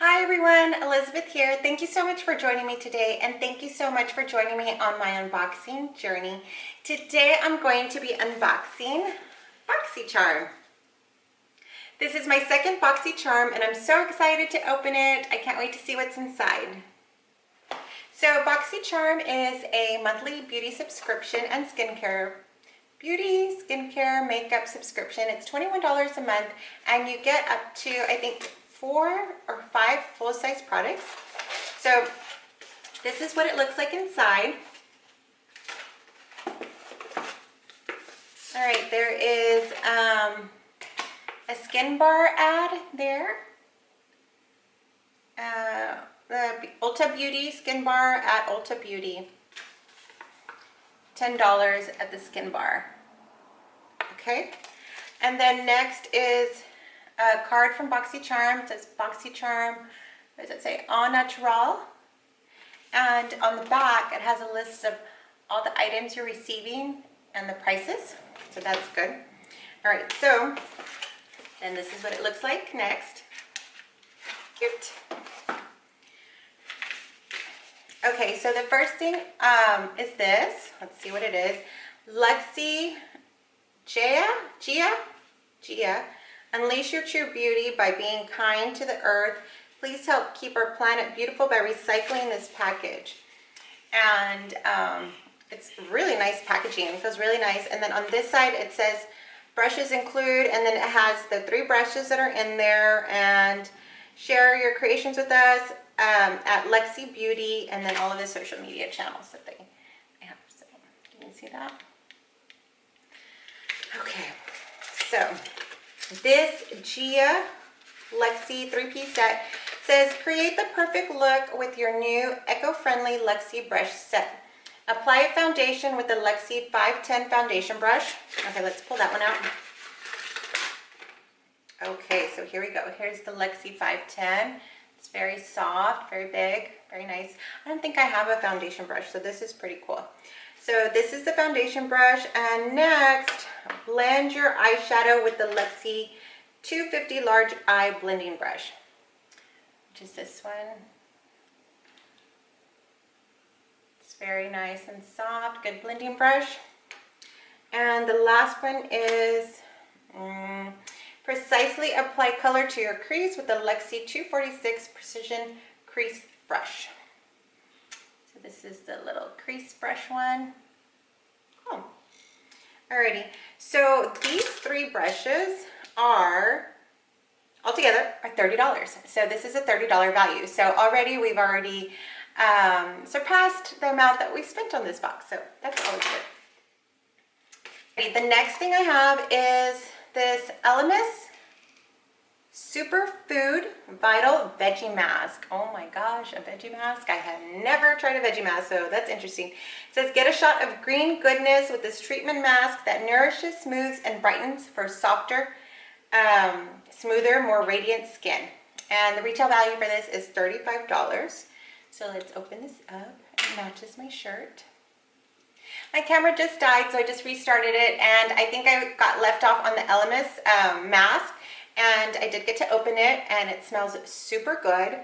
Hi everyone, Elizabeth here. Thank you so much for joining me today, and thank you so much for joining me on my unboxing journey. Today I'm going to be unboxing BoxyCharm. This is my second BoxyCharm and I'm so excited to open it. I can't wait to see what's inside. So BoxyCharm is a monthly beauty subscription and skincare makeup subscription. It's $21 a month and you get up to, I think, 4 or 5 full-size products. So this is what it looks like inside. All right, there is a skin bar ad there. The Ulta Beauty skin bar at Ulta Beauty. $10 at the skin bar. Okay, and then next is a card from BoxyCharm. It says BoxyCharm, what does it say? Au Naturel. And on the back, it has a list of all the items you're receiving and the prices. So that's good. All right, so then this is what it looks like next. Cute. Okay, so the first thing is this. Let's see what it is. Luxy Gia. Unleash your true beauty by being kind to the earth. Please help keep our planet beautiful by recycling this package. And it's really nice packaging. It feels really nice. And then on this side it says brushes include, and then it has the 3 brushes that are in there, and share your creations with us at Luxy Beauty, and then all of the social media channels that they have. So you can see that. Okay, so this Gia Luxy 3-piece set says, create the perfect look with your new eco-friendly Luxy brush set. Apply a foundation with the Luxy 510 foundation brush. Okay, let's pull that one out. Okay, so here we go. Here's the Luxy 510. It's very soft, very big, very nice. I don't think I have a foundation brush, so this is pretty cool. So this is the foundation brush, and next, blend your eyeshadow with the Luxy 250 large eye blending brush, which is this one. It's very nice and soft, good blending brush. And the last one is precisely apply color to your crease with the Luxy 246 precision crease brush. So this is the little crease brush one. Oh, alrighty. So these 3 brushes are altogether $30. So this is a $30 value. So already we've surpassed the amount that we spent on this box. So that's always good. The next thing I have is this Elemis Superfood Vital Veggie Mask. Oh my gosh, a veggie mask. I have never tried a veggie mask, so that's interesting. It says, get a shot of green goodness with this treatment mask that nourishes, smooths, and brightens for softer, smoother, more radiant skin. And the retail value for this is $35. So let's open this up. It matches my shirt. My camera just died, so I just restarted it, and I think I got left off on the Elemis mask, and I did get to open it, and it smells super good.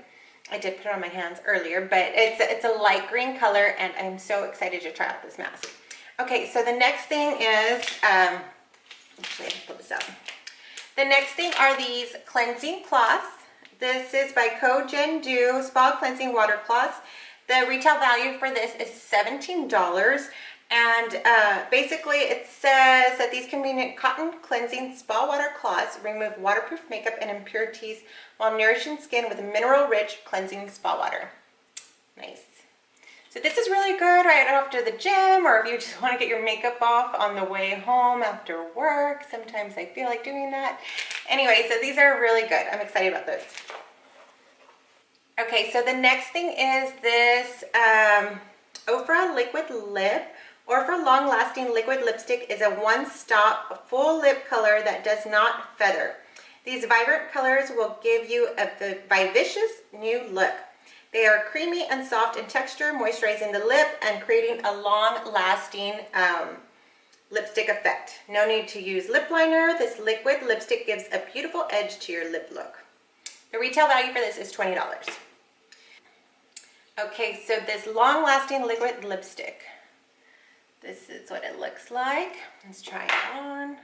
I did put it on my hands earlier, but it's a light green color, and I'm so excited to try out this mask. Okay, so the next thing is, actually, I can pull this out. The next thing are these cleansing cloths. This is by Cogen Dew Spa Cleansing Water Cloths. The retail value for this is $17. And basically it says that these convenient cotton cleansing spa water cloths remove waterproof makeup and impurities while nourishing skin with mineral-rich cleansing spa water. Nice. So this is really good right after the gym, or if you just want to get your makeup off on the way home after work. Sometimes I feel like doing that. Anyway, so these are really good. I'm excited about this. Okay, so the next thing is this Ofra Liquid Lip. Ofra Long Lasting Liquid Lipstick is a one-stop full lip color that does not feather. These vibrant colors will give you a vivacious new look. They are creamy and soft in texture, moisturizing the lip and creating a long-lasting lipstick effect. No need to use lip liner. This liquid lipstick gives a beautiful edge to your lip look. The retail value for this is $20. Okay, so this long-lasting liquid lipstick. This is what it looks like. Let's try it on.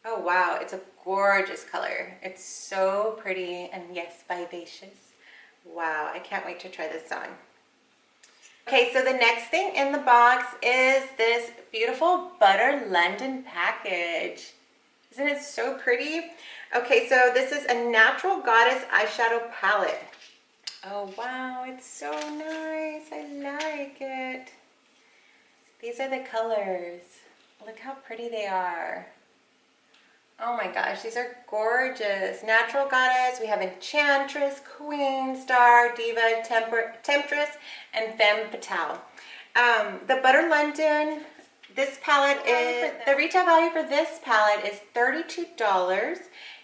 Oh wow, it's a gorgeous color. It's so pretty and yes, vivacious. Wow, I can't wait to try this on. Okay, so the next thing in the box is this beautiful Butter London package. Isn't it so pretty? Okay, so this is a Natural Goddess eyeshadow palette. Oh wow, it's so nice. I like it. These are the colors. Look how pretty they are. Oh my gosh, these are gorgeous. Natural Goddess, we have Enchantress, Queen, Star, Diva, Temptress, and Femme Fatale. The Butter London, this palette is, the retail value for this palette is $32.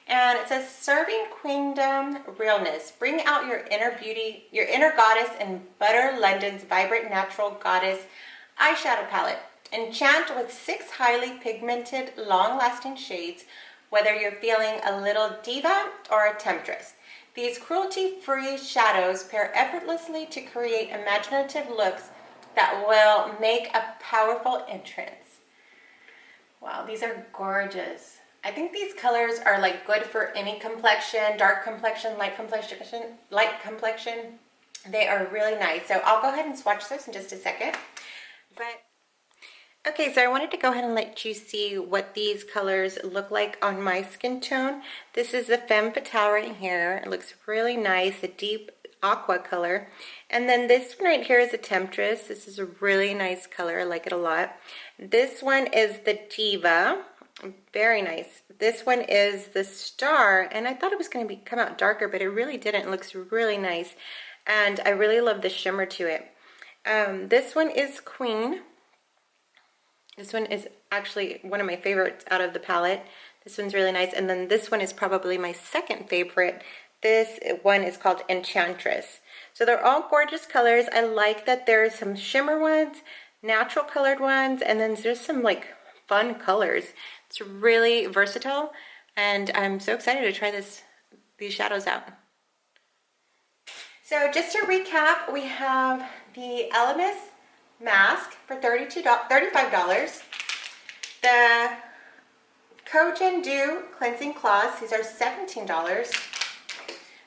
And it says, serving queendom realness. Bring out your inner beauty, your inner goddess in Butter London's vibrant Natural Goddess eyeshadow palette. Enchant with 6 highly pigmented, long-lasting shades, whether you're feeling a little diva or a temptress. These cruelty-free shadows pair effortlessly to create imaginative looks that will make a powerful entrance. Wow, these are gorgeous. I think these colors are like good for any complexion, dark complexion, light complexion. They are really nice. So I'll go ahead and swatch this in just a second. Okay, so I wanted to go ahead and let you see what these colors look like on my skin tone. This is the Femme Fatale right here. It looks really nice, a deep aqua color. And then this one right here is a Temptress. This is a really nice color. I like it a lot. This one is the Diva. Very nice. This one is the Star, and I thought it was going to come out darker, but it really didn't. It looks really nice, and I really love the shimmer to it. This one is Queen. This one is actually one of my favorites out of the palette. This one's really nice, and then this one is probably my second favorite. This one is called Enchantress. So they're all gorgeous colors. I like that there's some shimmer ones, natural colored ones, and then there's some like fun colors. It's really versatile, and I'm so excited to try these shadows out. So just to recap, we have the Elemis mask for $35. The Kogen Dew Cleansing Cloths, these are $17.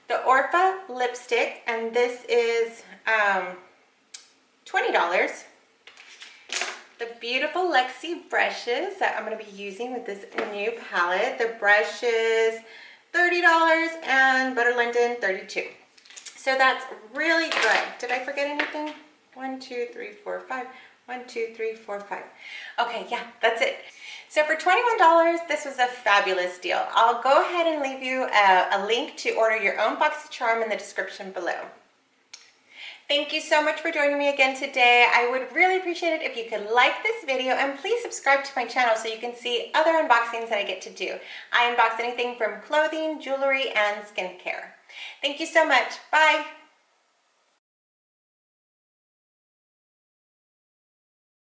The Orpha lipstick, and this is $20. The beautiful Lexi brushes that I'm going to be using with this new palette. The brush is $30 and Butter London $32. So that's really good. Did I forget anything? 1, 2, 3, 4, 5. 1, 2, 3, 4, 5. Okay, yeah, that's it. So for $21, this was a fabulous deal. I'll go ahead and leave you a link to order your own Boxy charm in the description below. Thank you so much for joining me again today. I would really appreciate it if you could like this video, and please subscribe to my channel so you can see other unboxings that I get to do. I unbox anything from clothing, jewelry, and skincare. Thank you so much. Bye.